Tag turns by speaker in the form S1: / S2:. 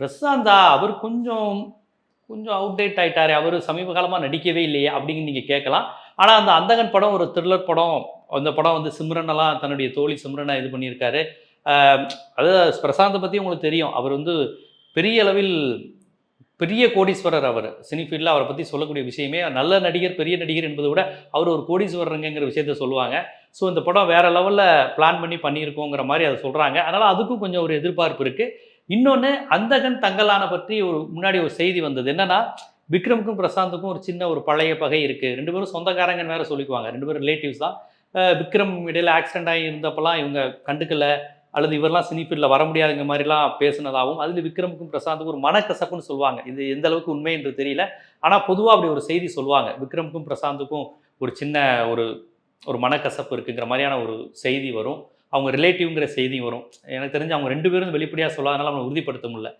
S1: பிரசாந்தா அவர் கொஞ்சம் கொஞ்சம் அவுட்டேட் ஆயிட்டாரே! அவரு சமீப காலமா நடிக்கவே இல்லையே! அப்டின்னு நீங்க கேட்கலாம். ஆனா, அந்த அந்தகன் படம் ஒரு த்ரில்லர் படம். அந்த படம் வந்து சிம்ரனெல்லாம் தன்னுடைய தோழி சிம்ரன இது பண்ணியிருக்காரு. அ அதாவது பிரசாந்த பத்தி உங்களுக்கு தெரியும். அவர் வந்து பெரிய அளவில் பெரிய கோடீஸ்வரர் அவரு. சினி ஃபீல்ட்ல அவர பத்தி சொல்லக்கூடிய விஷயமே நல்ல நடிகர், பெரிய நடிகர் என்பத விட, அவர் ஒரு கோடீஸ்வரருங்கங்கிற விஷயத்த சொல்லுவாங்க. ஸோ இந்த படம் வேற லெவல்ல பிளான் பண்ணி பண்ணியிருக்கோங்கிற மாரி அத சொல்றாங்க. அதனால அதுக்கும் கொஞ்சம் ஒரு எதிர்பார்ப்பு இருக்கு. இன்னொன்னு அந்தகன் தங்கலான பற்றி முன்னாடி ஒரு செய்தி வந்தது. என்னன்னா, விக்ரமுக்கும் பிரசாந்துக்கும் ஒரு சின்ன ஒரு பழைய பகை இருக்கு. 2 பேரும் சொந்தக்காரங்கன்னு வேற சொல்லிக்குவாங்க. 2 பேரும் ரிலேட்டிவ்ஸ் தான். விக்ரம் இடையில ஆக்சிடென்ட் ஆகி இருந்தப்பலாம் இவங்க கண்டுக்கல. அல்லது இவர்லாம் சினி ஃபீல்ட்ல வர முடியாதுங்க மாரிலாம் பேசினதாவும், அதில விக்ரமுக்கும் பிரசாந்துக்கும் ஒரு மனக்கசப்புன்னு சொல்லுவாங்க. இது எந்த அளவுக்கு உண்மை என்று தெரியல. ஆனா பொதுவா அப்படி ஒரு செய்தி சொல்லுவாங்க. விக்ரமுக்கும் பிரசாந்துக்கும் ஒரு சின்ன ஒரு ஒரு மனக்கசப்பு இருக்குங்கிற மாரியான ஒரு செய்தி வரும். அவங்க ரிலேட்டிவ்ங்கிற செய்தி வரும். எனக்கு தெரிஞ்சு அவங்க 2 பேரும் வெளிப்படையா சொல்லாதனால அவங்கள உறுதிப்படுத்த முடியல.